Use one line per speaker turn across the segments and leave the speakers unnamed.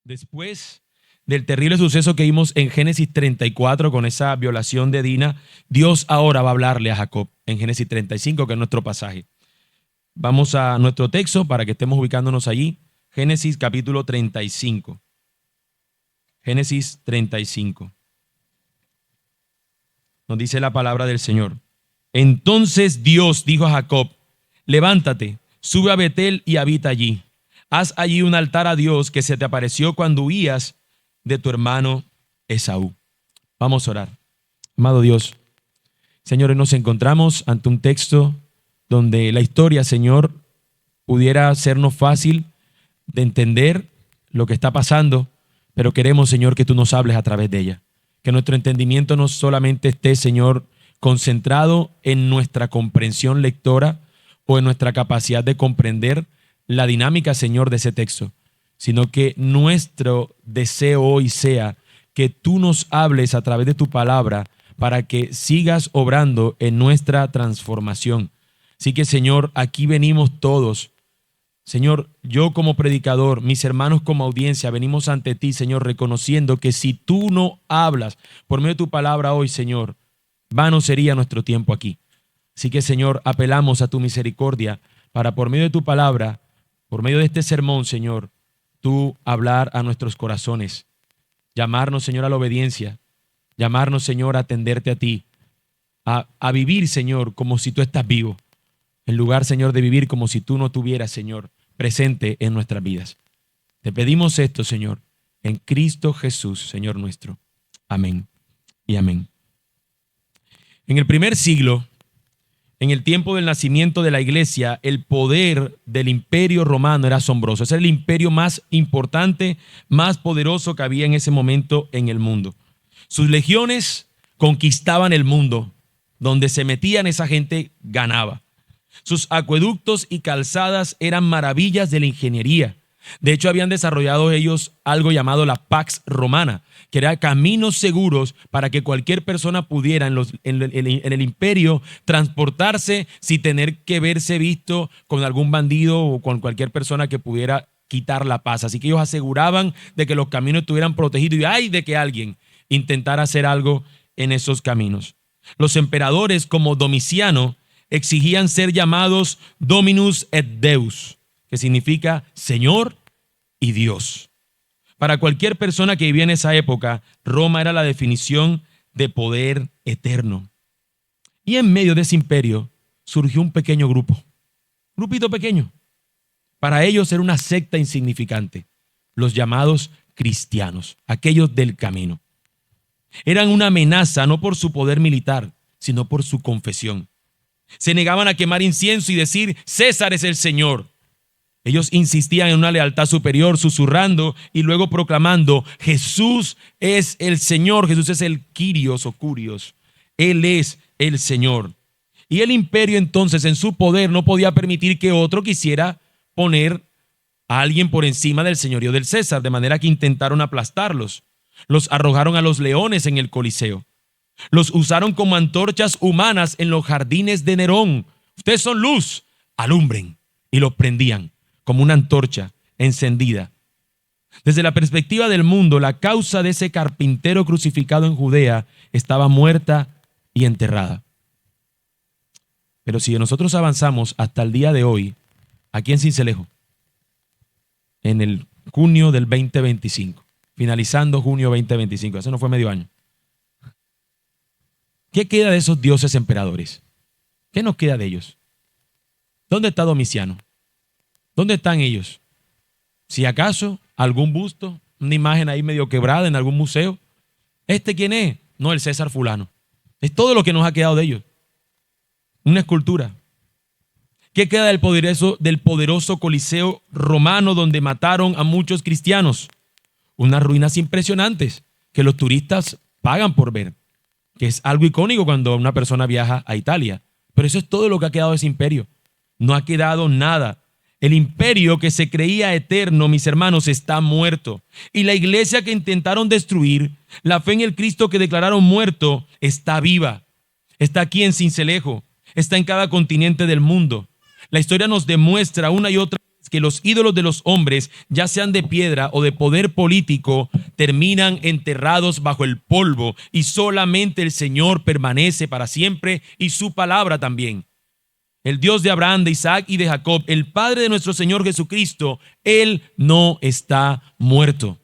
Después del terrible suceso que vimos en Génesis 34 con esa violación de Dina, Dios ahora va a hablarle a Jacob en Génesis 35, que es nuestro pasaje. Vamos a nuestro texto para que estemos ubicándonos allí. Génesis capítulo 35. Génesis 35. Nos dice la palabra del Señor. Entonces Dios dijo a Jacob: levántate, sube a Betel y habita allí. Haz allí un altar a Dios que se te apareció cuando huías de tu hermano Esaú. Vamos a orar. Amado Dios, Señor, hoy nos encontramos ante un texto donde la historia, Señor, pudiera hacernos fácil de entender lo que está pasando, pero queremos, Señor, que tú nos hables a través de ella. Que nuestro entendimiento no solamente esté, Señor, concentrado en nuestra comprensión lectora o en nuestra capacidad de comprender la dinámica, Señor, de ese texto, sino que nuestro deseo hoy sea que tú nos hables a través de tu palabra para que sigas obrando en nuestra transformación. Así que, Señor, aquí venimos todos. Señor, yo como predicador, mis hermanos como audiencia, venimos ante ti, Señor, reconociendo que si tú no hablas por medio de tu palabra hoy, Señor, vano sería nuestro tiempo aquí. Así que, Señor, apelamos a tu misericordia para por medio de tu palabra, por medio de este sermón, Señor, tú hablar a nuestros corazones, llamarnos, Señor, a la obediencia, llamarnos, Señor, a atenderte a ti, a vivir, Señor, como si tú estás vivo, en lugar, Señor, de vivir como si tú no tuvieras, Señor, presente en nuestras vidas. Te pedimos esto, Señor, en Cristo Jesús, Señor nuestro. Amén y amén. En el primer siglo, en el tiempo del nacimiento de la iglesia, el poder del imperio romano era asombroso. Ese era el imperio más importante, más poderoso que había en ese momento en el mundo. Sus legiones conquistaban el mundo. Donde se metían, esa gente ganaba. Sus acueductos y calzadas eran maravillas de la ingeniería. De hecho, habían desarrollado ellos algo llamado la Pax Romana, que era caminos seguros para que cualquier persona pudiera en el imperio transportarse sin tener que verse visto con algún bandido o con cualquier persona que pudiera quitar la paz. Así que ellos aseguraban de que los caminos estuvieran protegidos y ay de que alguien intentara hacer algo en esos caminos. Los emperadores como Domiciano exigían ser llamados Dominus et Deus, que significa Señor y Dios. Para cualquier persona que vivía en esa época, Roma era la definición de poder eterno. Y en medio de ese imperio surgió un pequeño grupo, un grupito pequeño. Para ellos era una secta insignificante, los llamados cristianos, aquellos del camino. Eran una amenaza no por su poder militar, sino por su confesión. Se negaban a quemar incienso y decir César es el Señor. Ellos insistían en una lealtad superior, susurrando y luego proclamando Jesús es el Señor, Jesús es el Kyrios o Curios, Él es el Señor. Y el imperio entonces en su poder no podía permitir que otro quisiera poner a alguien por encima del señorío del César, de manera que intentaron aplastarlos. Los arrojaron a los leones en el Coliseo. Los usaron como antorchas humanas en los jardines de Nerón. Ustedes son luz, alumbren. Y los prendían como una antorcha encendida. Desde la perspectiva del mundo, la causa de ese carpintero crucificado en Judea estaba muerta y enterrada. Pero si nosotros avanzamos hasta el día de hoy, aquí en Sincelejo, en el junio del 2025, finalizando junio 2025, eso no fue medio año. ¿Qué queda de esos dioses emperadores? ¿Qué nos queda de ellos? ¿Dónde está Domiciano? ¿Dónde están ellos? Si acaso algún busto, una imagen ahí medio quebrada en algún museo. ¿Este quién es? No, el César fulano. Es todo lo que nos ha quedado de ellos. Una escultura. ¿Qué queda del poderoso Coliseo romano donde mataron a muchos cristianos? Unas ruinas impresionantes que los turistas pagan por ver, que es algo icónico cuando una persona viaja a Italia. Pero eso es todo lo que ha quedado de ese imperio. No ha quedado nada. El imperio que se creía eterno, mis hermanos, está muerto. Y la iglesia que intentaron destruir, la fe en el Cristo que declararon muerto, está viva. Está aquí en Sincelejo. Está en cada continente del mundo. La historia nos demuestra una y otra vez que los ídolos de los hombres, ya sean de piedra o de poder político, terminan enterrados bajo el polvo y solamente el Señor permanece para siempre y su palabra también. El Dios de Abraham, de Isaac y de Jacob, el Padre de nuestro Señor Jesucristo, Él no está muerto.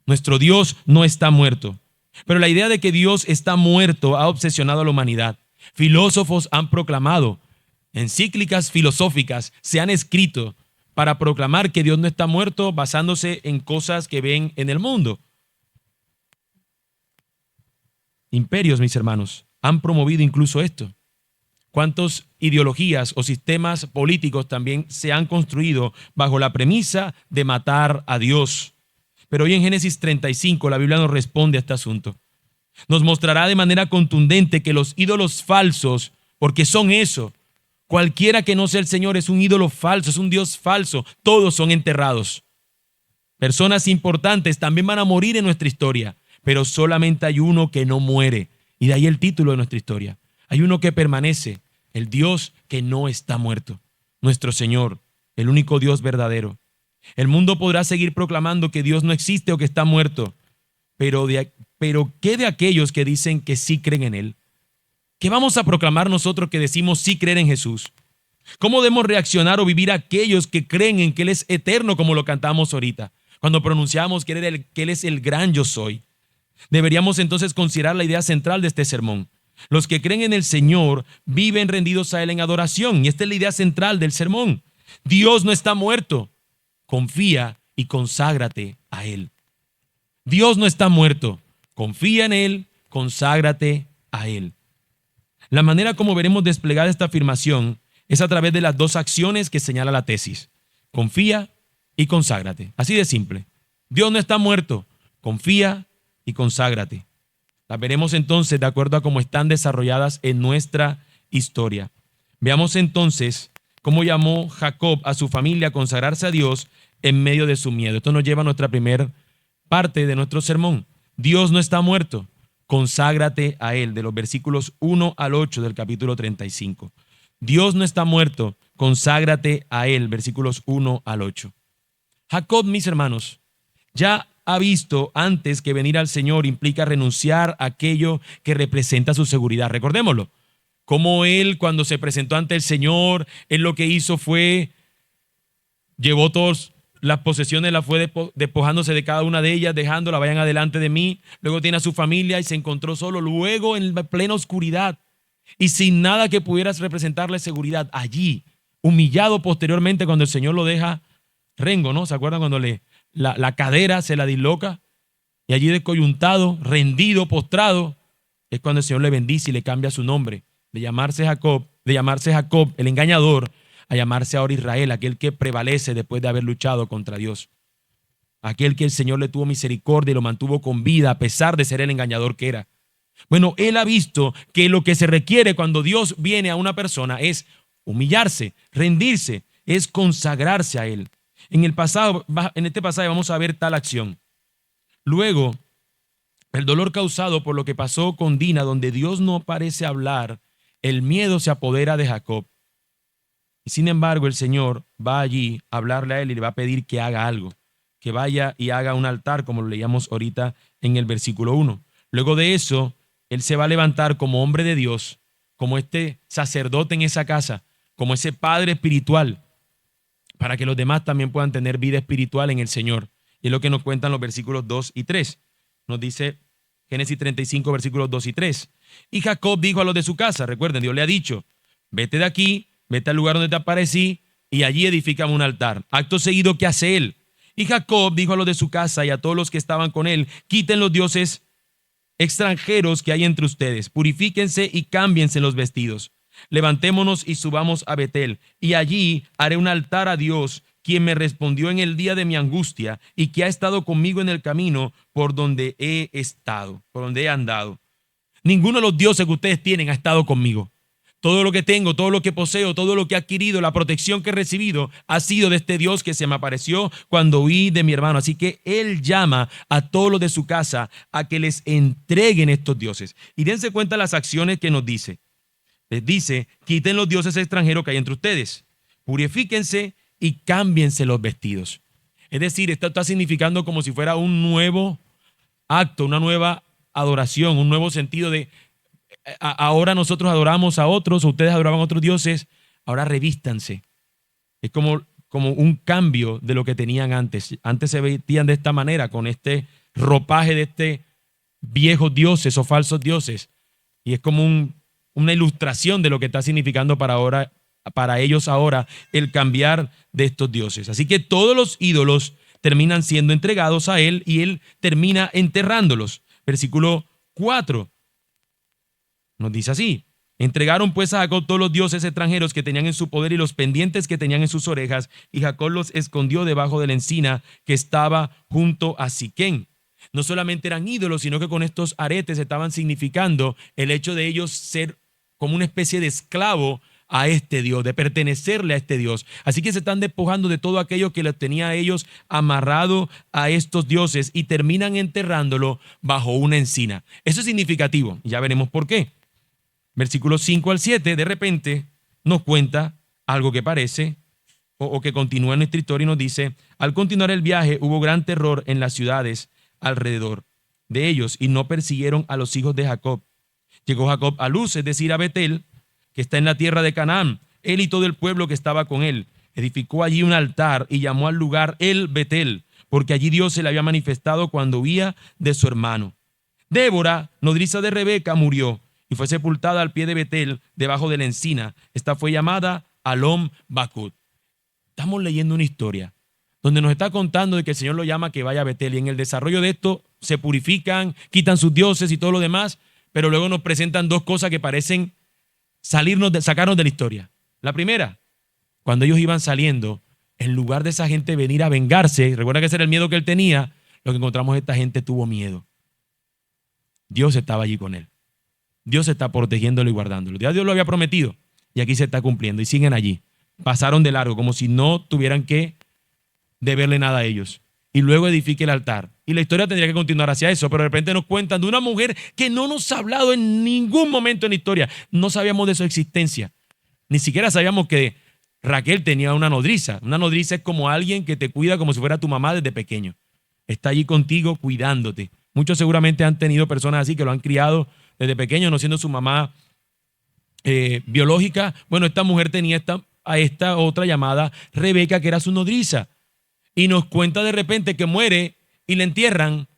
Nuestro Dios no está muerto. Pero la idea de que Dios está muerto ha obsesionado a la humanidad. Filósofos han proclamado, encíclicas filosóficas se han escrito para proclamar que Dios no está muerto basándose en cosas que ven en el mundo. Imperios, mis hermanos, han promovido incluso esto. ¿Cuántas ideologías o sistemas políticos también se han construido bajo la premisa de matar a Dios? Pero hoy en Génesis 35 la Biblia nos responde a este asunto. Nos mostrará de manera contundente que los ídolos falsos, porque son eso, cualquiera que no sea el Señor es un ídolo falso, es un Dios falso, todos son enterrados. Personas importantes también van a morir en nuestra historia, pero solamente hay uno que no muere, y de ahí el título de nuestra historia. Hay uno que permanece, el Dios que no está muerto, nuestro Señor, el único Dios verdadero. El mundo podrá seguir proclamando que Dios no existe o que está muerto, pero ¿qué de aquellos que dicen que sí creen en Él? ¿Qué vamos a proclamar nosotros que decimos sí creer en Jesús? ¿Cómo debemos reaccionar o vivir aquellos que creen en que Él es eterno, como lo cantamos ahorita, cuando pronunciamos que Él es el gran yo soy? Deberíamos entonces considerar la idea central de este sermón. Los que creen en el Señor viven rendidos a Él en adoración, y esta es la idea central del sermón. Dios no está muerto. Confía y conságrate a Él. Dios no está muerto. Confía en Él, conságrate a Él. La manera como veremos desplegada esta afirmación es a través de las dos acciones que señala la tesis. Confía y conságrate. Así de simple. Dios no está muerto. Confía y conságrate. Las veremos entonces de acuerdo a cómo están desarrolladas en nuestra historia. Veamos entonces cómo llamó Jacob a su familia a consagrarse a Dios en medio de su miedo. Esto nos lleva a nuestra primera parte de nuestro sermón. Dios no está muerto. Conságrate a Él, de los versículos 1 al 8 del capítulo 35. Dios no está muerto. Conságrate a Él, versículos 1 al 8. Jacob, mis hermanos, ya ha visto antes que venir al Señor implica renunciar a aquello que representa su seguridad. Recordémoslo. Como él, cuando se presentó ante el Señor, él lo que hizo fue, llevó todas las posesiones, las fue despojándose de cada una de ellas, dejándola, vayan adelante de mí. Luego tiene a su familia y se encontró solo. Luego, en plena oscuridad y sin nada que pudiera representarle seguridad, allí, humillado posteriormente cuando el Señor lo deja rengo, ¿no? ¿Se acuerdan cuando la cadera se la disloca? Y allí descoyuntado, rendido, postrado, es cuando el Señor le bendice y le cambia su nombre. De llamarse Jacob, el engañador, a llamarse ahora Israel, aquel que prevalece después de haber luchado contra Dios. Aquel que el Señor le tuvo misericordia y lo mantuvo con vida a pesar de ser el engañador que era. Bueno, él ha visto que lo que se requiere cuando Dios viene a una persona es humillarse, rendirse, es consagrarse a Él. En este pasaje vamos a ver tal acción. Luego, el dolor causado por lo que pasó con Dina, donde Dios no parece hablar, el miedo se apodera de Jacob. Y sin embargo, el Señor va allí a hablarle a él y le va a pedir que haga algo, que vaya y haga un altar, como lo leíamos ahorita en el versículo 1. Luego de eso, él se va a levantar como hombre de Dios, como este sacerdote en esa casa, como ese padre espiritual, para que los demás también puedan tener vida espiritual en el Señor. Y es lo que nos cuentan los versículos 2 y 3. Nos dice Génesis 35, versículos 2 y 3. Y Jacob dijo a los de su casa, recuerden, Dios le ha dicho, vete de aquí, vete al lugar donde te aparecí y allí edifícame un altar. Acto seguido, ¿qué hace él? Y Jacob dijo a los de su casa y a todos los que estaban con él, quiten los dioses extranjeros que hay entre ustedes, purifíquense y cámbiense los vestidos. Levantémonos y subamos a Betel, y allí haré un altar a Dios, quien me respondió en el día de mi angustia y que ha estado conmigo en el camino por donde he estado, por donde he andado. Ninguno de los dioses que ustedes tienen ha estado conmigo. Todo lo que tengo, todo lo que poseo, todo lo que he adquirido, la protección que he recibido ha sido de este Dios que se me apareció cuando huí de mi hermano. Así que él llama a todos los de su casa a que les entreguen estos dioses. Y dense cuenta las acciones que nos dice. Les dice, quiten los dioses extranjeros que hay entre ustedes, purifíquense y cámbiense los vestidos. Es decir, esto está significando como si fuera un nuevo acto, una nueva adoración, un nuevo sentido de ahora nosotros adoramos a otros, o ustedes adoraban a otros dioses, ahora revístanse. Es como un cambio de lo que tenían antes. Antes se vestían de esta manera, con este ropaje de viejos dioses o falsos dioses. Y es como una ilustración de lo que está significando para ellos ahora el cambiar de estos dioses. Así que todos los ídolos terminan siendo entregados a él y él termina enterrándolos. Versículo 4 nos dice así: entregaron pues a Jacob todos los dioses extranjeros que tenían en su poder y los pendientes que tenían en sus orejas, y Jacob los escondió debajo de la encina que estaba junto a Siquén. No solamente eran ídolos, sino que con estos aretes estaban significando el hecho de ellos ser como una especie de esclavo a este Dios, de pertenecerle a este Dios. Así que se están despojando de todo aquello que les tenía a ellos amarrado a estos dioses y terminan enterrándolo bajo una encina. Eso es significativo, ya veremos por qué. Versículos 5 al 7, de repente nos cuenta algo que parece o que continúa en nuestra historia y nos dice: al continuar el viaje hubo gran terror en las ciudades alrededor de ellos y no persiguieron a los hijos de Jacob. Llegó Jacob a Luz, es decir, a Betel, que está en la tierra de Canaán, él y todo el pueblo que estaba con él. Edificó allí un altar y llamó al lugar El Betel, porque allí Dios se le había manifestado cuando huía de su hermano. Débora, nodriza de Rebeca, murió y fue sepultada al pie de Betel, debajo de la encina. Esta fue llamada Alom Bakut. Estamos leyendo una historia donde nos está contando de que el Señor lo llama que vaya a Betel, y en el desarrollo de esto se purifican, quitan sus dioses y todo lo demás, pero luego nos presentan dos cosas que parecen sacarnos de la historia. La primera, cuando ellos iban saliendo, en lugar de esa gente venir a vengarse, recuerda que ese era el miedo que él tenía, lo que encontramos, esta gente tuvo miedo. Dios estaba allí con él. Dios está protegiéndolo y guardándolo. Ya Dios lo había prometido y aquí se está cumpliendo y siguen allí. Pasaron de largo como si no tuvieran que deberle nada a ellos. Y luego edifique el altar. Y la historia tendría que continuar hacia eso, pero de repente nos cuentan de una mujer que no nos ha hablado en ningún momento en la historia. No sabíamos de su existencia. Ni siquiera sabíamos que Raquel tenía una nodriza. Una nodriza es como alguien que te cuida como si fuera tu mamá desde pequeño. Está allí contigo cuidándote. Muchos seguramente han tenido personas así que lo han criado desde pequeño, no siendo su mamá biológica. Bueno, esta mujer tenía a esta otra llamada Rebeca, que era su nodriza. Y nos cuenta de repente que muere y la entierran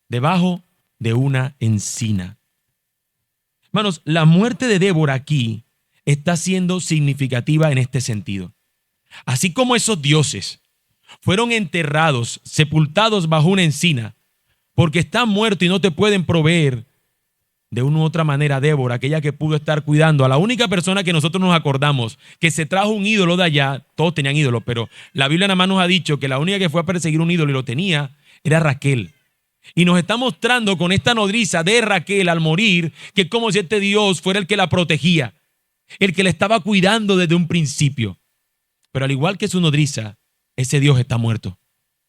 debajo de una encina. Hermanos, la muerte de Débora aquí está siendo significativa en este sentido. Así como esos dioses fueron enterrados, sepultados bajo una encina, porque están muertos y no te pueden proveer, de una u otra manera Débora, aquella que pudo estar cuidando a la única persona que nosotros nos acordamos que se trajo un ídolo de allá. Todos tenían ídolos, pero la Biblia nada más nos ha dicho que la única que fue a perseguir un ídolo y lo tenía era Raquel. Y nos está mostrando con esta nodriza de Raquel al morir que es como si este Dios fuera el que la protegía, el que la estaba cuidando desde un principio. Pero al igual que su nodriza, ese Dios está muerto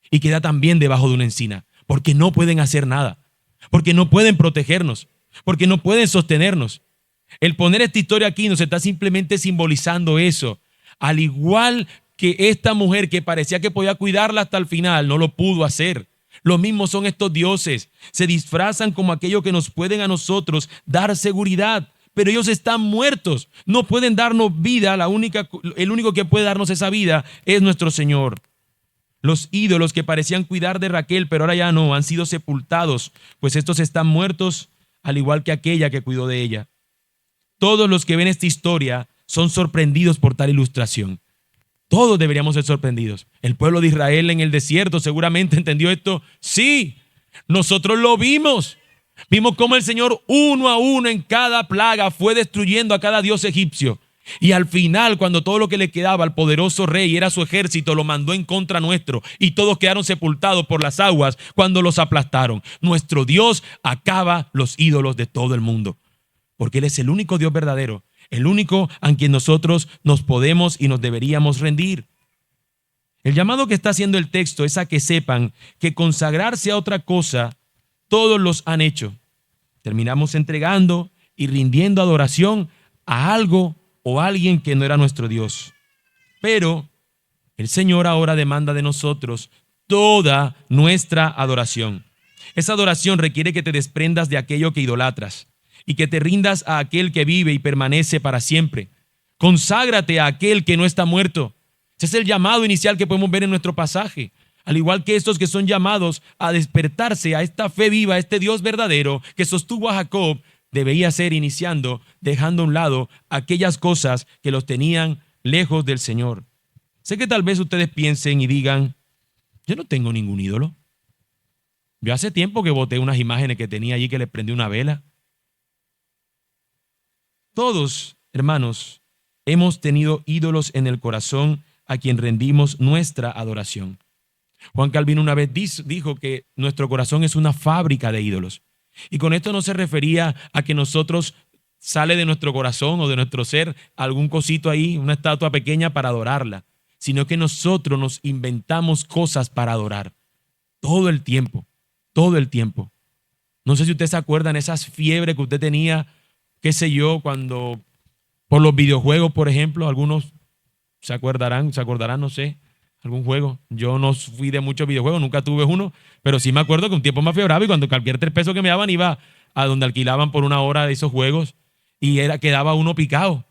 y queda también debajo de una encina, porque no pueden hacer nada, porque no pueden protegernos, porque no pueden sostenernos. El poner esta historia aquí nos está simplemente simbolizando eso. Al igual que esta mujer que parecía que podía cuidarla hasta el final, no lo pudo hacer. Lo mismo son estos dioses. Se disfrazan como aquello que nos pueden a nosotros dar seguridad, pero ellos están muertos. No pueden darnos vida. El único que puede darnos esa vida es nuestro Señor. Los ídolos que parecían cuidar de Raquel, pero ahora ya no, han sido sepultados, pues estos están muertos, al igual que aquella que cuidó de ella. Todos los que ven esta historia son sorprendidos por tal ilustración. Todos deberíamos ser sorprendidos. El pueblo de Israel en el desierto seguramente entendió esto. Sí, nosotros lo vimos. Vimos cómo el Señor uno a uno en cada plaga fue destruyendo a cada dios egipcio. Y al final, cuando todo lo que le quedaba al poderoso rey era su ejército, lo mandó en contra nuestro y todos quedaron sepultados por las aguas cuando los aplastaron. Nuestro Dios acaba los ídolos de todo el mundo, porque Él es el único Dios verdadero, el único a quien nosotros nos podemos y nos deberíamos rendir. El llamado que está haciendo el texto es a que sepan que consagrarse a otra cosa, todos los han hecho. Terminamos entregando y rindiendo adoración a algo o alguien que no era nuestro Dios. Pero El Señor ahora demanda de nosotros toda nuestra adoración. Esa adoración requiere que te desprendas de aquello que idolatras y que te rindas a aquel que vive y permanece para siempre. Conságrate a aquel que no está muerto. Ese es el llamado inicial que podemos ver en nuestro pasaje. Al igual que estos que son llamados a despertarse a esta fe viva, a este Dios verdadero que sostuvo a Jacob, debía ser iniciando, dejando a un lado aquellas cosas que los tenían lejos del Señor. Sé que tal vez ustedes piensen y digan, yo no tengo ningún ídolo. Yo hace tiempo que boté unas imágenes que tenía allí que les prendí una vela. Todos, hermanos, hemos tenido ídolos en el corazón a quien rendimos nuestra adoración. Juan Calvino una vez dijo que nuestro corazón es una fábrica de ídolos. Y con esto no se refería a que nosotros sale de nuestro corazón o de nuestro ser algún cosito ahí, una estatua pequeña para adorarla, sino que nosotros nos inventamos cosas para adorar. Todo el tiempo, todo el tiempo. No sé si ustedes se acuerdan esas fiebres que usted tenía, qué sé yo, cuando por los videojuegos, por ejemplo, algunos se acordarán, no sé, algún juego. Yo no fui de muchos videojuegos, nunca tuve uno, pero sí me acuerdo que un tiempo me afiebraba y cuando cualquier 3 pesos que me daban iba a donde alquilaban por una hora de esos juegos y quedaba uno picado.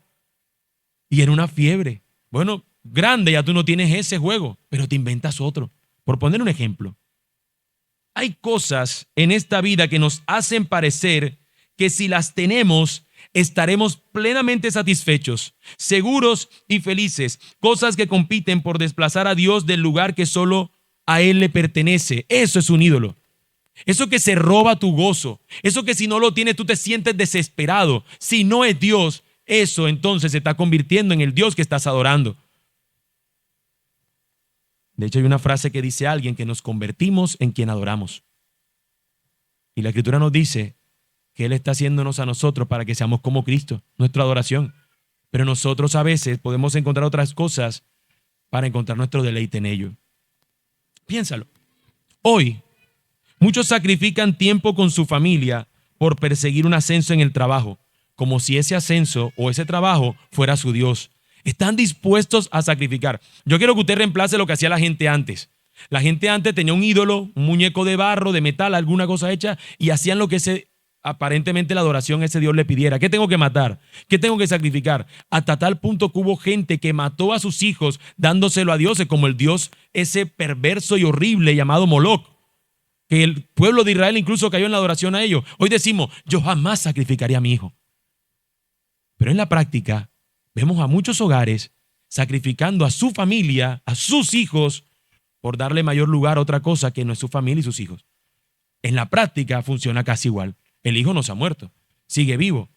Y era una fiebre. Bueno, grande, ya tú no tienes ese juego, pero te inventas otro. Por poner un ejemplo, hay cosas en esta vida que nos hacen parecer que si las tenemos, estaremos plenamente satisfechos, seguros y felices. Cosas que compiten por desplazar a Dios del lugar que solo a Él le pertenece. Eso es un ídolo. Eso que se roba tu gozo. Eso que si no lo tienes tú te sientes desesperado. Si no es Dios, eso entonces se está convirtiendo en el Dios que estás adorando. De hecho, hay una frase que dice alguien que nos convertimos en quien adoramos. Y la Escritura nos dice que Él está haciéndonos a nosotros para que seamos como Cristo, nuestra adoración. Pero nosotros a veces podemos encontrar otras cosas para encontrar nuestro deleite en ello. Piénsalo. Hoy, muchos sacrifican tiempo con su familia por perseguir un ascenso en el trabajo, como si ese ascenso o ese trabajo fuera su Dios. Están dispuestos a sacrificar. Yo quiero que usted reemplace lo que hacía la gente antes. La gente antes tenía un ídolo, un muñeco de barro, de metal, alguna cosa hecha, y hacían lo que aparentemente la adoración a ese Dios le pidiera. ¿Qué tengo que matar? ¿Qué tengo que sacrificar? Hasta tal punto que hubo gente que mató a sus hijos dándoselo a dioses, como el Dios ese perverso y horrible llamado Moloc, que el pueblo de Israel incluso cayó en la adoración a ellos. Hoy decimos, yo jamás sacrificaría a mi hijo. Pero en la práctica vemos a muchos hogares sacrificando a su familia, a sus hijos, por darle mayor lugar a otra cosa que no es su familia y sus hijos. En la práctica funciona casi igual. El hijo no se ha muerto, sigue vivo,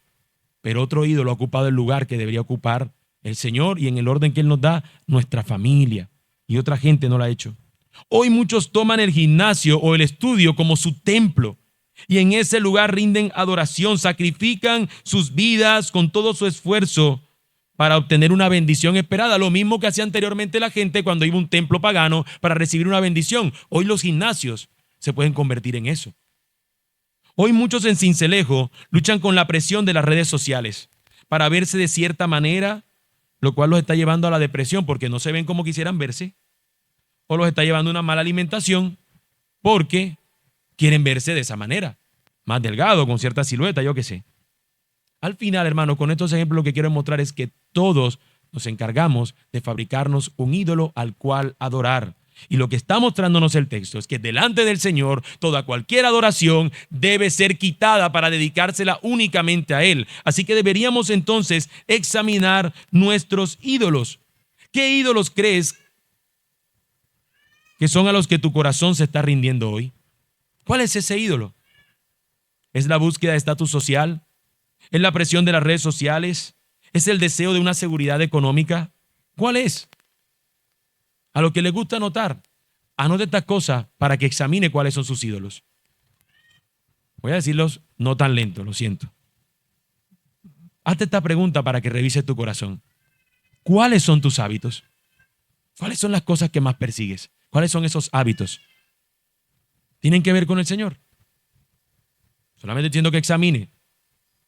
pero otro ídolo ha ocupado el lugar que debería ocupar el Señor y en el orden que Él nos da, nuestra familia. Y otra gente no lo ha hecho. Hoy muchos toman el gimnasio o el estudio como su templo y en ese lugar rinden adoración, sacrifican sus vidas con todo su esfuerzo para obtener una bendición esperada. Lo mismo que hacía anteriormente la gente cuando iba a un templo pagano para recibir una bendición. Hoy los gimnasios se pueden convertir en eso. Hoy muchos en Sincelejo luchan con la presión de las redes sociales para verse de cierta manera, lo cual los está llevando a la depresión porque no se ven como quisieran verse, o los está llevando a una mala alimentación porque quieren verse de esa manera, más delgado, con cierta silueta, yo qué sé. Al final, hermano, con estos ejemplos lo que quiero mostrar es que todos nos encargamos de fabricarnos un ídolo al cual adorar. Y lo que está mostrándonos el texto es que delante del Señor toda cualquier adoración debe ser quitada para dedicársela únicamente a Él. Así que deberíamos entonces examinar nuestros ídolos. ¿Qué ídolos crees que son a los que tu corazón se está rindiendo hoy? ¿Cuál es ese ídolo? ¿Es la búsqueda de estatus social? ¿Es la presión de las redes sociales? ¿Es el deseo de una seguridad económica? ¿Cuál es? A lo que le gusta anotar, anote estas cosas para que examine cuáles son sus ídolos. Voy a decirlos no tan lento, lo siento. Hazte esta pregunta para que revises tu corazón. ¿Cuáles son tus hábitos? ¿Cuáles son las cosas que más persigues? ¿Cuáles son esos hábitos? ¿Tienen que ver con el Señor? Solamente entiendo que examine.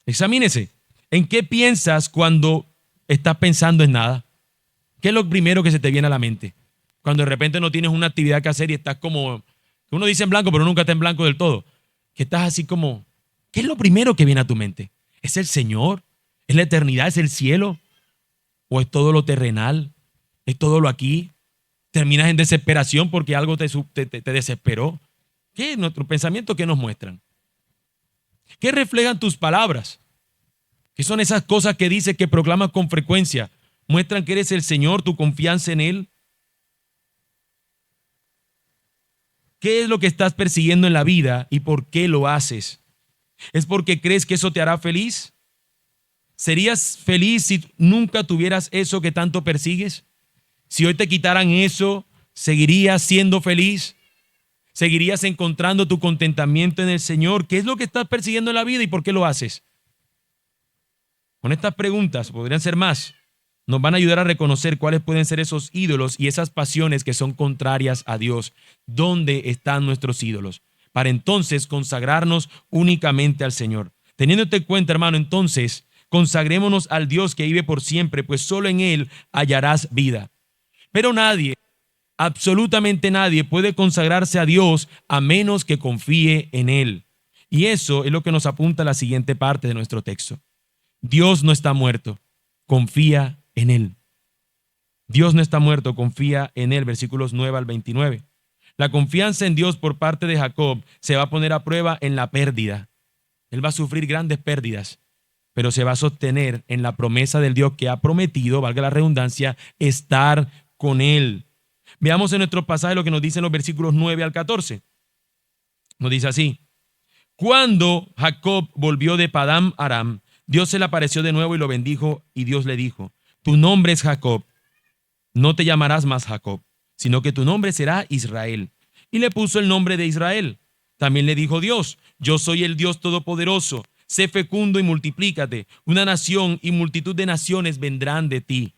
Examínese. ¿En qué piensas cuando estás pensando en nada? ¿Qué es lo primero que se te viene a la mente? Cuando de repente no tienes una actividad que hacer y estás como, uno dice en blanco, pero nunca está en blanco del todo. Que estás así como, ¿qué es lo primero que viene a tu mente? ¿Es el Señor? ¿Es la eternidad? ¿Es el cielo? ¿O es todo lo terrenal? ¿Es todo lo aquí? ¿Terminas en desesperación porque algo te desesperó? ¿Qué es nuestro pensamiento? ¿Qué nos muestran? ¿Qué reflejan tus palabras? ¿Qué son esas cosas que dices, que proclamas con frecuencia? ¿Muestran que eres el Señor, tu confianza en Él? ¿Qué es lo que estás persiguiendo en la vida y por qué lo haces? ¿Es porque crees que eso te hará feliz? ¿Serías feliz si nunca tuvieras eso que tanto persigues? Si hoy te quitaran eso, ¿seguirías siendo feliz? ¿Seguirías encontrando tu contentamiento en el Señor? ¿Qué es lo que estás persiguiendo en la vida y por qué lo haces? Con estas preguntas, podrían ser más, nos van a ayudar a reconocer cuáles pueden ser esos ídolos y esas pasiones que son contrarias a Dios. ¿Dónde están nuestros ídolos? Para entonces consagrarnos únicamente al Señor. Teniéndote en cuenta, hermano, entonces consagrémonos al Dios que vive por siempre, pues solo en Él hallarás vida. Pero nadie, absolutamente nadie, puede consagrarse a Dios a menos que confíe en Él. Y eso es lo que nos apunta a la siguiente parte de nuestro texto. Dios no está muerto, confía en Él. Dios no está muerto, confía en Él. Versículos 9 al 29. La confianza en Dios por parte de Jacob se va a poner a prueba en la pérdida. Él va a sufrir grandes pérdidas, pero se va a sostener en la promesa del Dios que ha prometido, valga la redundancia, estar con Él. Veamos en nuestro pasaje lo que nos dicen los versículos 9 al 14. Nos dice así: cuando Jacob volvió de Padán Aram, Dios se le apareció de nuevo y lo bendijo, y Dios le dijo: tu nombre es Jacob, no te llamarás más Jacob, sino que tu nombre será Israel. Y le puso el nombre de Israel. También le dijo Dios: yo soy el Dios Todopoderoso, sé fecundo y multiplícate, una nación y multitud de naciones vendrán de ti,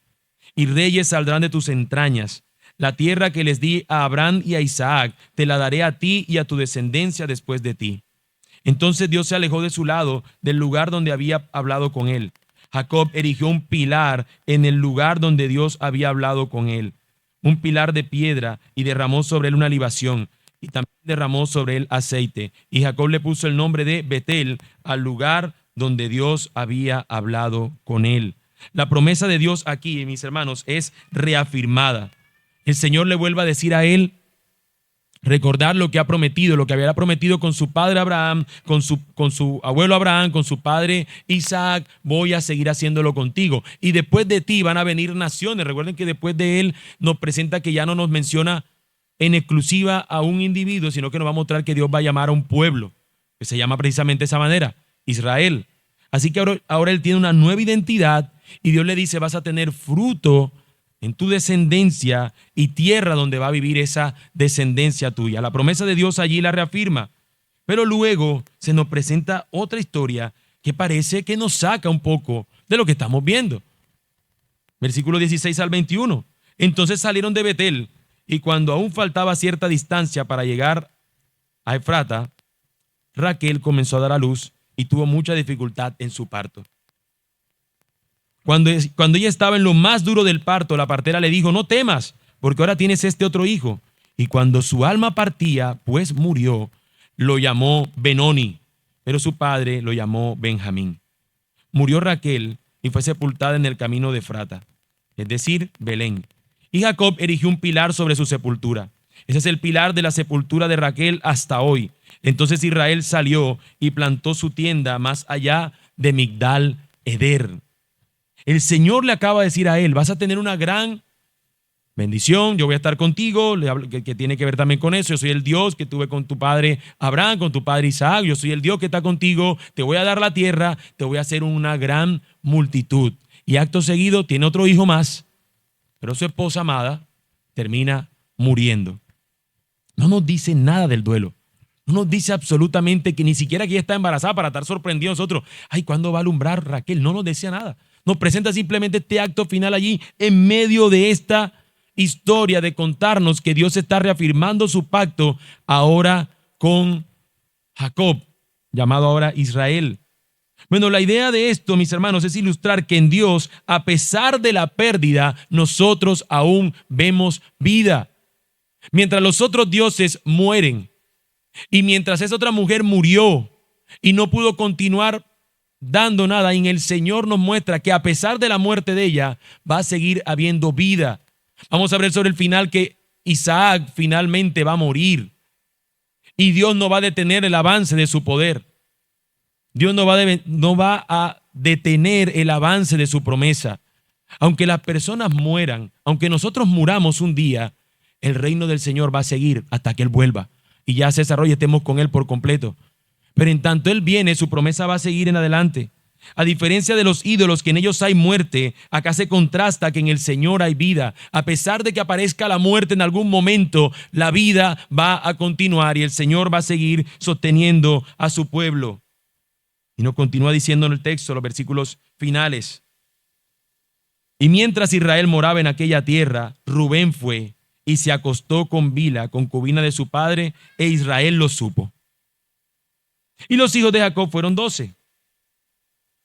y reyes saldrán de tus entrañas. La tierra que les di a Abraham y a Isaac, te la daré a ti y a tu descendencia después de ti. Entonces Dios se alejó de su lado, del lugar donde había hablado con él. Jacob erigió un pilar en el lugar donde Dios había hablado con él, un pilar de piedra, y derramó sobre él una libación, y también derramó sobre él aceite. Y Jacob le puso el nombre de Betel al lugar donde Dios había hablado con él. La promesa de Dios aquí, mis hermanos, es reafirmada. El Señor le vuelve a decir a él, recordar lo que ha prometido, lo que había prometido con su padre Abraham, con su abuelo Abraham, con su padre Isaac: voy a seguir haciéndolo contigo. Y después de ti van a venir naciones. Recuerden que después de él nos presenta que ya no nos menciona en exclusiva a un individuo, sino que nos va a mostrar que Dios va a llamar a un pueblo, que se llama precisamente de esa manera, Israel. Así que ahora él tiene una nueva identidad y Dios le dice: vas a tener fruto en tu descendencia y tierra donde va a vivir esa descendencia tuya. La promesa de Dios allí la reafirma. Pero luego se nos presenta otra historia que parece que nos saca un poco de lo que estamos viendo. Versículo 16 al 21. Entonces salieron de Betel, y cuando aún faltaba cierta distancia para llegar a Efrata, Raquel comenzó a dar a luz y tuvo mucha dificultad en su parto. Cuando ella estaba en lo más duro del parto, la partera le dijo: no temas, porque ahora tienes este otro hijo. Y cuando su alma partía, pues murió, lo llamó Benoni, pero su padre lo llamó Benjamín. Murió Raquel y fue sepultada en el camino de Efrata, es decir, Belén. Y Jacob erigió un pilar sobre su sepultura. Ese es el pilar de la sepultura de Raquel hasta hoy. Entonces Israel salió y plantó su tienda más allá de Migdal Eder. El Señor le acaba de decir a él: vas a tener una gran bendición, yo voy a estar contigo, que tiene que ver también con eso. Yo soy el Dios que tuve con tu padre Abraham, con tu padre Isaac. Yo soy el Dios que está contigo, te voy a dar la tierra, te voy a hacer una gran multitud. Y acto seguido tiene otro hijo más, pero su esposa amada termina muriendo. No nos dice nada del duelo. No nos dice absolutamente que ni siquiera que ella está embarazada para estar sorprendidos nosotros. Ay, ¿cuándo va a alumbrar Raquel? No nos decía nada. Nos presenta simplemente este acto final allí en medio de esta historia de contarnos que Dios está reafirmando su pacto ahora con Jacob, llamado ahora Israel. Bueno, la idea de esto, mis hermanos, es ilustrar que en Dios, a pesar de la pérdida, nosotros aún vemos vida. Mientras los otros dioses mueren y mientras esa otra mujer murió y no pudo continuar dando nada, en el Señor nos muestra que a pesar de la muerte de ella va a seguir habiendo vida. Vamos a ver sobre el final que Isaac finalmente va a morir y Dios no va a detener el avance de su poder. Dios no va a detener el avance de su promesa. Aunque las personas mueran, aunque nosotros muramos un día, el reino del Señor va a seguir hasta que Él vuelva y ya se desarrolle, estemos con Él por completo. Pero en tanto Él viene, su promesa va a seguir en adelante. A diferencia de los ídolos, que en ellos hay muerte, acá se contrasta que en el Señor hay vida. A pesar de que aparezca la muerte en algún momento, la vida va a continuar y el Señor va a seguir sosteniendo a su pueblo. Y nos continúa diciendo en el texto, los versículos finales. Y mientras Israel moraba en aquella tierra, Rubén fue y se acostó con Bila, concubina de su padre, e Israel lo supo. Y los hijos de Jacob fueron 12.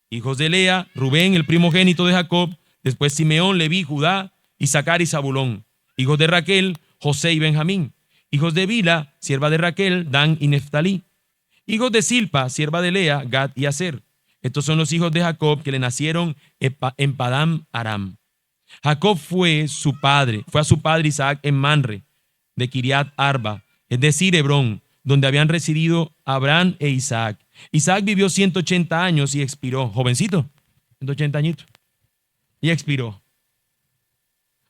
Hijos de Lea, Rubén, el primogénito de Jacob, después Simeón, Leví, Judá, Isaacar y Zabulón. Hijos de Raquel, José y Benjamín. Hijos de Bila, sierva de Raquel, Dan y Neftalí. Hijos de Silpa, sierva de Lea, Gad y Aser. Estos son los hijos de Jacob que le nacieron en Padán Aram. Jacob fue a su padre Isaac en Manre, de Kiriat Arba, es decir, Hebrón, donde habían residido Abraham e Isaac. Isaac vivió 180 años y expiró, jovencito, 180 añitos, y expiró.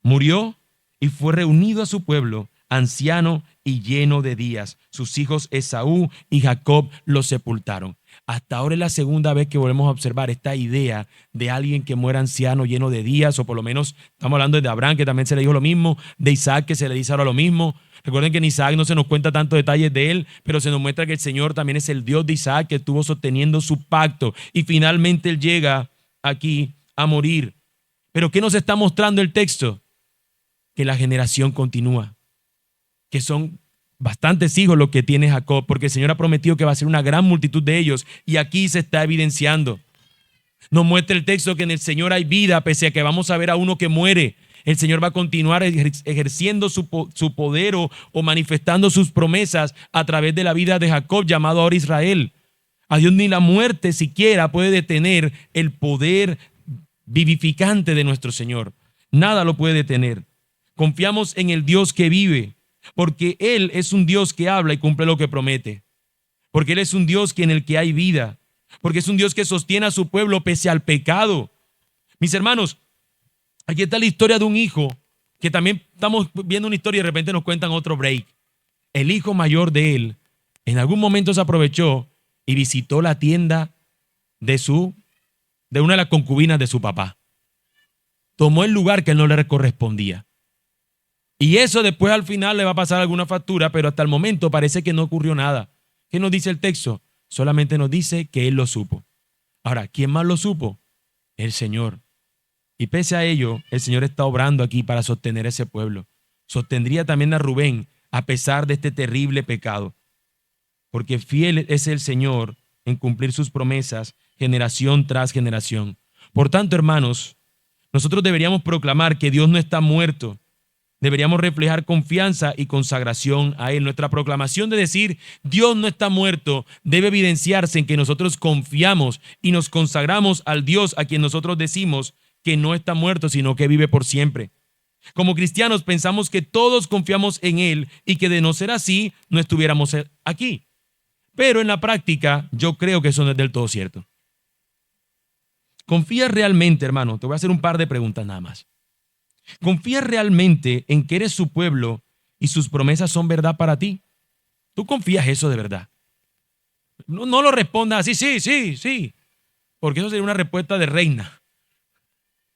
Murió y fue reunido a su pueblo, anciano y lleno de días. Sus hijos Esaú y Jacob lo sepultaron. Hasta ahora es la segunda vez que volvemos a observar esta idea de alguien que muera anciano, lleno de días, o por lo menos estamos hablando de Abraham, que también se le dijo lo mismo, de Isaac, que se le dice ahora lo mismo. Recuerden que en Isaac no se nos cuenta tantos detalles de él, pero se nos muestra que el Señor también es el Dios de Isaac, que estuvo sosteniendo su pacto, y finalmente él llega aquí a morir. ¿Pero qué nos está mostrando el texto? Que la generación continúa, que son bastantes hijos los que tiene Jacob, porque el Señor ha prometido que va a ser una gran multitud de ellos, y aquí se está evidenciando. Nos muestra el texto que en el Señor hay vida, pese a que vamos a ver a uno que muere. El Señor va a continuar ejerciendo su poder o manifestando sus promesas a través de la vida de Jacob, llamado ahora Israel. A Dios ni la muerte siquiera puede detener el poder vivificante de nuestro Señor. Nada lo puede detener. Confiamos en el Dios que vive, porque Él es un Dios que habla y cumple lo que promete. Porque Él es un Dios en el que hay vida. Porque es un Dios que sostiene a su pueblo pese al pecado. Mis hermanos, aquí está la historia de un hijo, que también estamos viendo una historia y de repente nos cuentan otro break. El hijo mayor de él, en algún momento se aprovechó y visitó la tienda de una de las concubinas de su papá. Tomó el lugar que él no le correspondía. Y eso después al final le va a pasar alguna factura, pero hasta el momento parece que no ocurrió nada. ¿Qué nos dice el texto? Solamente nos dice que él lo supo. Ahora, ¿quién más lo supo? El Señor. Y pese a ello, el Señor está obrando aquí para sostener ese pueblo. Sostendría también a Rubén a pesar de este terrible pecado. Porque fiel es el Señor en cumplir sus promesas generación tras generación. Por tanto, hermanos, nosotros deberíamos proclamar que Dios no está muerto. Deberíamos reflejar confianza y consagración a Él. Nuestra proclamación de decir Dios no está muerto debe evidenciarse en que nosotros confiamos y nos consagramos al Dios a quien nosotros decimos que no está muerto, sino que vive por siempre. Como cristianos pensamos que todos confiamos en Él y que de no ser así, no estuviéramos aquí. Pero en la práctica, yo creo que eso no es del todo cierto. ¿Confías realmente, hermano? Te voy a hacer un par de preguntas nada más. ¿Confías realmente en que eres su pueblo y sus promesas son verdad para ti? ¿Tú confías eso de verdad? No lo respondas así, sí, porque eso sería una respuesta de reina,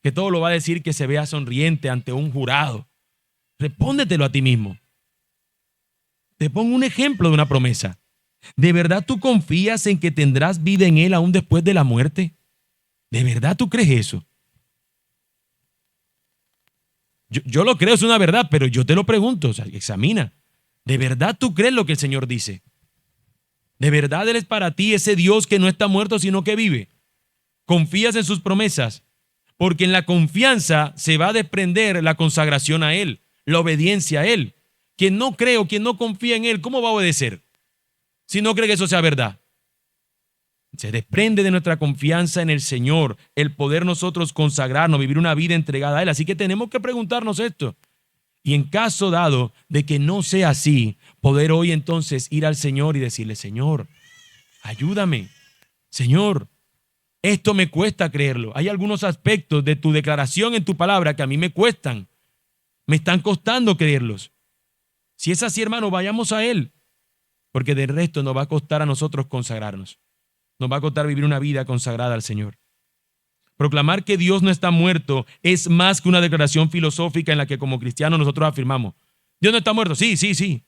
que todo lo va a decir que se vea sonriente ante un jurado. Respóndetelo a ti mismo. Te pongo un ejemplo de una promesa. ¿De verdad tú confías en que tendrás vida en Él aún después de la muerte? ¿De verdad tú crees eso? Yo lo creo, es una verdad, pero yo te lo pregunto, o sea, examina. ¿De verdad tú crees lo que el Señor dice? ¿De verdad Él es para ti ese Dios que no está muerto, sino que vive? ¿Confías en sus promesas? Porque en la confianza se va a desprender la consagración a Él, la obediencia a Él. Quien no cree o quien no confía en Él, ¿cómo va a obedecer? Si no cree que eso sea verdad. Se desprende de nuestra confianza en el Señor, el poder nosotros consagrarnos, vivir una vida entregada a Él. Así que tenemos que preguntarnos esto. Y en caso dado de que no sea así, poder hoy entonces ir al Señor y decirle, Señor, ayúdame. Señor, esto me cuesta creerlo. Hay algunos aspectos de tu declaración en tu palabra que a mí me cuestan. Me están costando creerlos. Si es así, hermano, vayamos a Él. Porque del resto nos va a costar a nosotros consagrarnos. Nos va a costar vivir una vida consagrada al Señor. Proclamar que Dios no está muerto es más que una declaración filosófica en la que como cristianos nosotros afirmamos, Dios no está muerto, sí, sí, sí.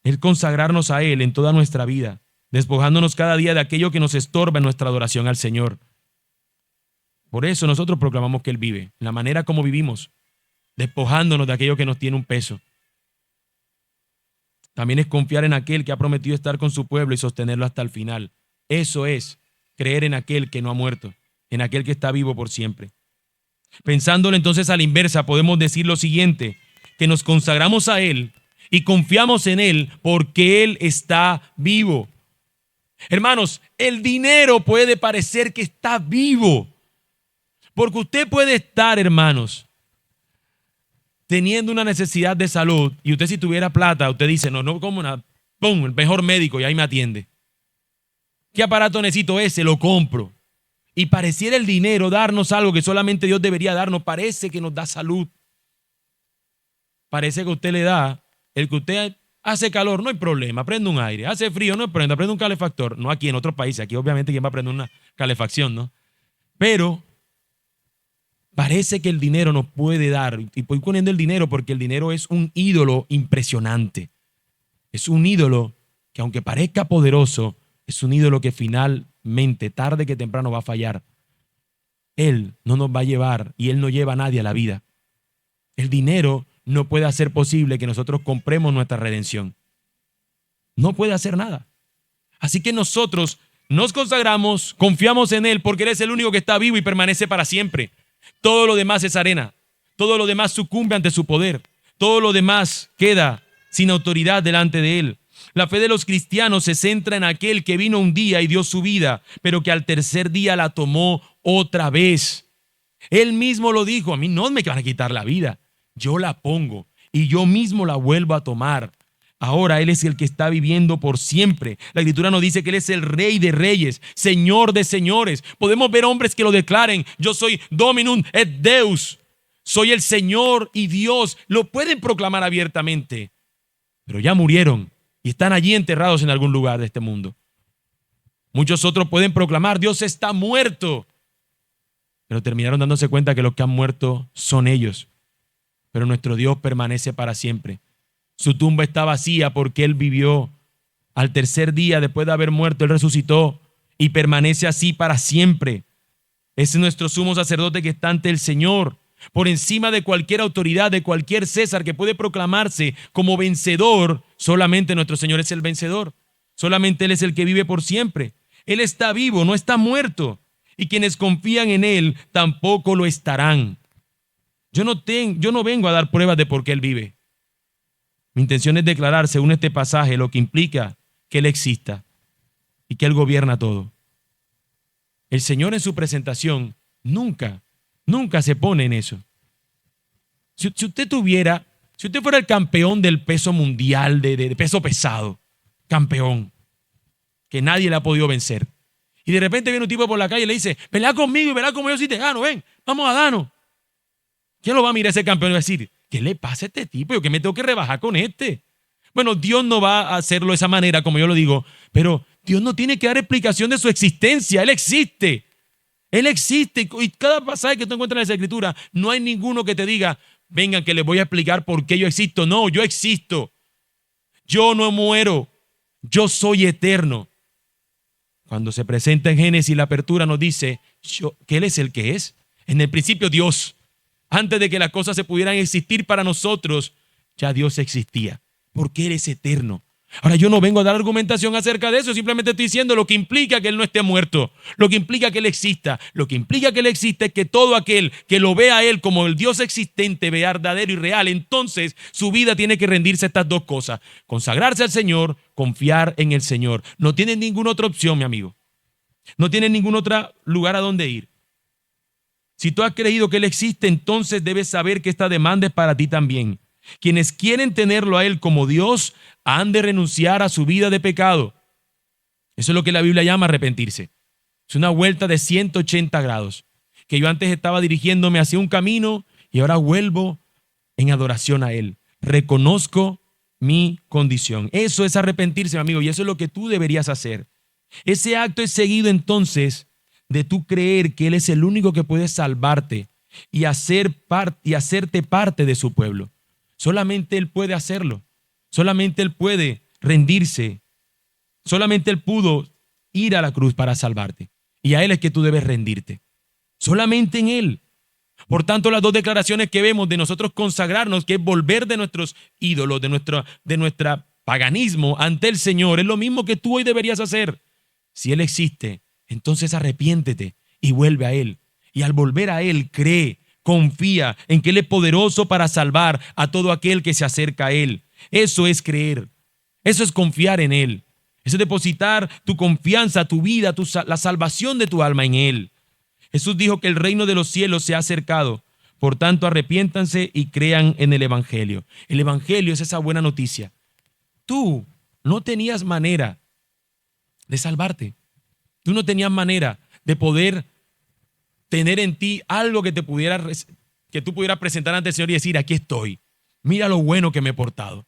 Es consagrarnos a Él en toda nuestra vida, despojándonos cada día de aquello que nos estorba en nuestra adoración al Señor. Por eso nosotros proclamamos que Él vive, en la manera como vivimos, despojándonos de aquello que nos tiene un peso. También es confiar en aquel que ha prometido estar con su pueblo y sostenerlo hasta el final. Eso es creer en aquel que no ha muerto, en aquel que está vivo por siempre. Pensándolo entonces a la inversa, podemos decir lo siguiente, que nos consagramos a Él y confiamos en Él porque Él está vivo. Hermanos, el dinero puede parecer que está vivo, porque usted puede estar, hermanos, teniendo una necesidad de salud, y usted si tuviera plata, usted dice, no como nada, ¡pum!, el mejor médico y ahí me atiende. ¿Qué aparato necesito ese? Lo compro. Y pareciera el dinero darnos algo que solamente Dios debería darnos, parece que nos da salud. Parece que usted le da, el que usted hace calor, no hay problema, prende un aire, hace frío, no hay problema, prende un calefactor. No aquí en otros países, aquí obviamente quién va a prender una calefacción, ¿no? Pero parece que el dinero nos puede dar, y voy poniendo el dinero porque el dinero es un ídolo impresionante. Es un ídolo que aunque parezca poderoso, es un ídolo que finalmente, tarde que temprano, va a fallar. Él no nos va a llevar y Él no lleva a nadie a la vida. El dinero no puede hacer posible que nosotros compremos nuestra redención. No puede hacer nada. Así que nosotros nos consagramos, confiamos en Él porque Él es el único que está vivo y permanece para siempre. Todo lo demás es arena. Todo lo demás sucumbe ante su poder. Todo lo demás queda sin autoridad delante de Él. La fe de los cristianos se centra en aquel que vino un día y dio su vida, pero que al tercer día la tomó otra vez. Él mismo lo dijo, a mí no me van a quitar la vida, yo la pongo y yo mismo la vuelvo a tomar. Ahora Él es el que está viviendo por siempre. La Escritura nos dice que Él es el Rey de reyes, Señor de señores. Podemos ver hombres que lo declaren, yo soy Dominum et Deus, soy el Señor y Dios. Lo pueden proclamar abiertamente, pero ya murieron y están allí enterrados en algún lugar de este mundo. Muchos otros pueden proclamar, Dios está muerto, pero terminaron dándose cuenta que los que han muerto son ellos. Pero nuestro Dios permanece para siempre. Su tumba está vacía porque Él vivió. Al tercer día, después de haber muerto, Él resucitó y permanece así para siempre. Es nuestro sumo sacerdote que está ante el Señor, por encima de cualquier autoridad, de cualquier César que puede proclamarse como vencedor. Solamente nuestro Señor es el vencedor. Solamente Él es el que vive por siempre. Él está vivo, no está muerto. Y quienes confían en Él tampoco lo estarán. Yo no vengo a dar pruebas de por qué Él vive. Mi intención es declarar, según este pasaje, lo que implica que Él exista y que Él gobierna todo. El Señor en su presentación nunca se pone en eso. Si usted fuera el campeón del peso mundial, de peso pesado, campeón, que nadie le ha podido vencer, y de repente viene un tipo por la calle y le dice, pelea conmigo y verá como yo sí te gano, ven, vamos a darnos. ¿Quién lo va a mirar ese campeón y va a decir, ¿qué le pasa a este tipo? ¿Yo qué me tengo que rebajar con este? Bueno, Dios no va a hacerlo de esa manera, como yo lo digo, pero Dios no tiene que dar explicación de su existencia. Él existe. Él existe. Y cada pasaje que tú encuentras en la Escritura, no hay ninguno que te diga, vengan que les voy a explicar por qué yo existo. No, yo existo. Yo no muero. Yo soy eterno. Cuando se presenta en Génesis, la apertura nos dice que Él es el que es. En el principio Dios. Antes de que las cosas se pudieran existir para nosotros, ya Dios existía. Porque Él es eterno. Ahora, yo no vengo a dar argumentación acerca de eso, simplemente estoy diciendo lo que implica que Él no esté muerto, lo que implica que Él exista. Lo que implica que Él existe es que todo aquel que lo vea a Él como el Dios existente, verdadero y real, entonces su vida tiene que rendirse a estas dos cosas: consagrarse al Señor, confiar en el Señor. No tiene ninguna otra opción, mi amigo. No tiene ningún otro lugar a donde ir. Si tú has creído que Él existe, entonces debes saber que esta demanda es para ti también. Quienes quieren tenerlo a Él como Dios han de renunciar a su vida de pecado. Eso es lo que la Biblia llama arrepentirse. Es una vuelta de 180 grados. Que yo antes estaba dirigiéndome hacia un camino y ahora vuelvo en adoración a Él. Reconozco mi condición. Eso es arrepentirse, mi amigo, y eso es lo que tú deberías hacer. Ese acto es seguido entonces de tú creer que Él es el único que puede salvarte y hacerte parte de su pueblo. Solamente Él puede hacerlo. Solamente Él puede rendirse. Solamente Él pudo ir a la cruz para salvarte. Y a Él es que tú debes rendirte. Solamente en Él. Por tanto, las dos declaraciones que vemos de nosotros consagrarnos, que es volver de nuestros ídolos, de nuestro paganismo ante el Señor, es lo mismo que tú hoy deberías hacer. Si Él existe, entonces arrepiéntete y vuelve a Él. Y al volver a Él, cree, confía en que Él es poderoso para salvar a todo aquel que se acerca a Él. Eso es creer. Eso es confiar en Él. Eso es depositar tu confianza, tu vida, la salvación de tu alma en Él. Jesús dijo que el reino de los cielos se ha acercado. Por tanto, arrepiéntanse y crean en el Evangelio. El Evangelio es esa buena noticia. Tú no tenías manera de salvarte. Tú no tenías manera de poder tener en ti algo que tú pudieras presentar ante el Señor y decir: aquí estoy, mira lo bueno que me he portado.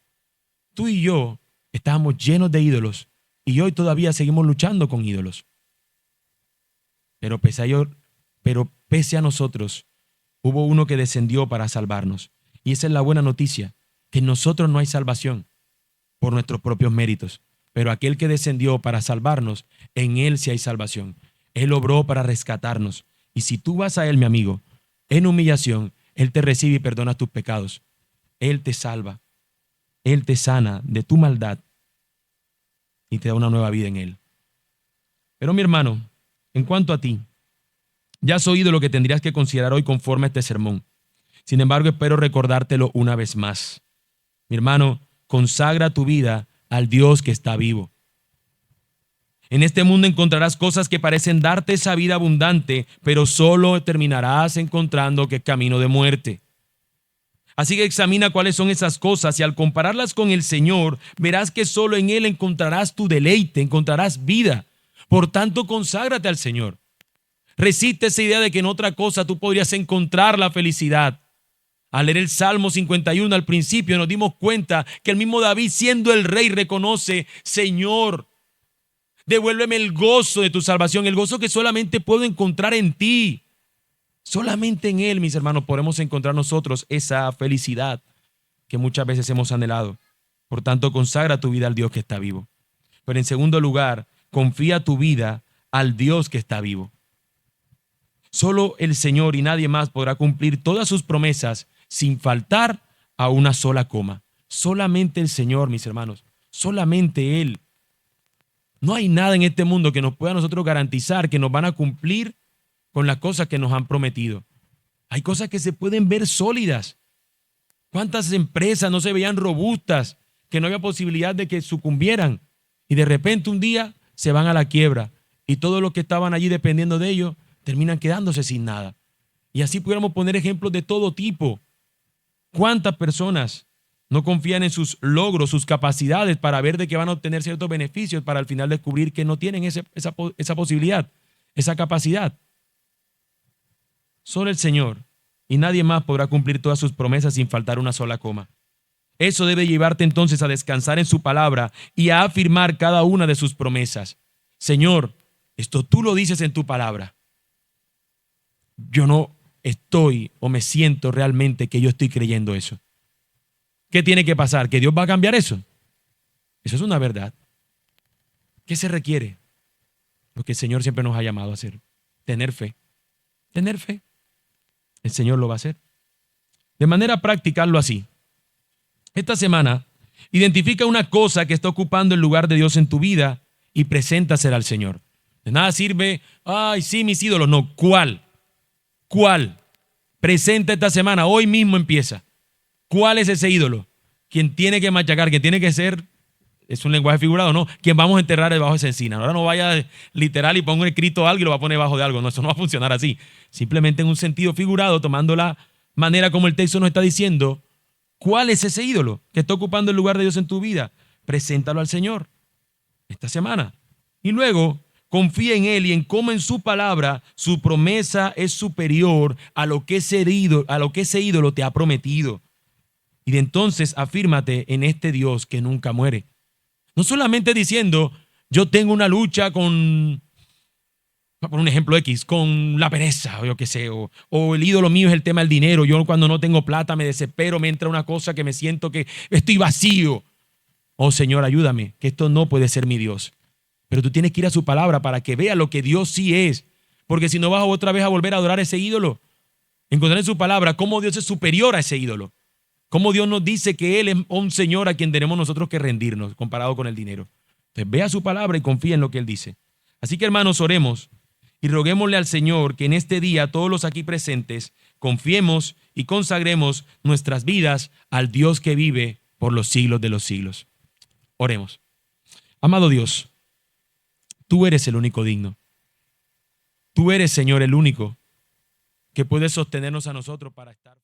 Tú y yo estábamos llenos de ídolos y hoy todavía seguimos luchando con ídolos. Pero pese a nosotros, hubo uno que descendió para salvarnos. Y esa es la buena noticia, que en nosotros no hay salvación por nuestros propios méritos. Pero aquel que descendió para salvarnos, en Él sí hay salvación. Él obró para rescatarnos. Y si tú vas a Él, mi amigo, en humillación, Él te recibe y perdona tus pecados. Él te salva. Él te sana de tu maldad y te da una nueva vida en Él. Pero mi hermano, en cuanto a ti, ya has oído lo que tendrías que considerar hoy conforme a este sermón. Sin embargo, espero recordártelo una vez más. Mi hermano, consagra tu vida al Dios que está vivo. En este mundo encontrarás cosas que parecen darte esa vida abundante, pero solo terminarás encontrando que es camino de muerte. Así que examina cuáles son esas cosas y al compararlas con el Señor, verás que solo en Él encontrarás tu deleite, encontrarás vida. Por tanto, conságrate al Señor. Resiste esa idea de que en otra cosa tú podrías encontrar la felicidad. Al leer el Salmo 51 al principio nos dimos cuenta que el mismo David, siendo el rey, reconoce: Señor, devuélveme el gozo de tu salvación, el gozo que solamente puedo encontrar en ti. Solamente en Él, mis hermanos, podemos encontrar nosotros esa felicidad que muchas veces hemos anhelado. Por tanto, consagra tu vida al Dios que está vivo. Pero en segundo lugar, confía tu vida al Dios que está vivo. Solo el Señor y nadie más podrá cumplir todas sus promesas sin faltar a una sola coma. Solamente el Señor, mis hermanos, solamente Él. No hay nada en este mundo que nos pueda a nosotros garantizar que nos van a cumplir con las cosas que nos han prometido. Hay cosas que se pueden ver sólidas. ¿Cuántas empresas no se veían robustas, que no había posibilidad de que sucumbieran? Y de repente un día se van a la quiebra y todos los que estaban allí dependiendo de ellos terminan quedándose sin nada. Y así pudiéramos poner ejemplos de todo tipo. ¿Cuántas personas no confían en sus logros, sus capacidades para ver de que van a obtener ciertos beneficios para al final descubrir que no tienen esa posibilidad, esa capacidad? Solo el Señor y nadie más podrá cumplir todas sus promesas sin faltar una sola coma. Eso debe llevarte entonces a descansar en su palabra y a afirmar cada una de sus promesas. Señor, esto tú lo dices en tu palabra. Yo no estoy o me siento realmente que yo estoy creyendo eso. ¿Qué tiene que pasar? ¿Que Dios va a cambiar eso? Eso es una verdad. ¿Qué se requiere? Lo que el Señor siempre nos ha llamado a hacer. Tener fe. Tener fe. El Señor lo va a hacer. De manera práctica, hazlo así. Esta semana Identifica una cosa que está ocupando el lugar de Dios en tu vida y preséntasela al Señor. De nada sirve, ay, sí, mis ídolos. No, ¿cuál? ¿Cuál? Presenta esta semana, hoy mismo empieza. ¿Cuál es ese ídolo? Quien tiene que machacar, quien tiene que ser, es un lenguaje figurado, no, quien vamos a enterrar debajo de esa encina. Ahora no vaya literal y ponga un escrito algo y lo va a poner debajo de algo. No, eso no va a funcionar así. Simplemente en un sentido figurado, tomando la manera como el texto nos está diciendo, ¿cuál es ese ídolo que está ocupando el lugar de Dios en tu vida? Preséntalo al Señor esta semana. Y luego confía en Él y en cómo en su palabra su promesa es superior a lo que ese ídolo te ha prometido. Y de entonces afírmate en este Dios que nunca muere. No solamente diciendo, yo tengo una lucha con, por un ejemplo X, con la pereza, o yo qué sé, o el ídolo mío es el tema del dinero. Yo cuando no tengo plata me desespero, me entra una cosa que me siento que estoy vacío. Oh Señor, ayúdame, que esto no puede ser mi Dios. Pero tú tienes que ir a su palabra para que vea lo que Dios sí es. Porque si no vas otra vez a volver a adorar a ese ídolo. Encontrar en su palabra cómo Dios es superior a ese ídolo. Cómo Dios nos dice que Él es un Señor a quien tenemos nosotros que rendirnos comparado con el dinero. Entonces vea su palabra y confía en lo que Él dice. Así que hermanos, oremos y roguémosle al Señor que en este día todos los aquí presentes confiemos y consagremos nuestras vidas al Dios que vive por los siglos de los siglos. Oremos. Amado Dios, tú eres el único digno. Tú eres, Señor, el único que puede sostenernos a nosotros para estar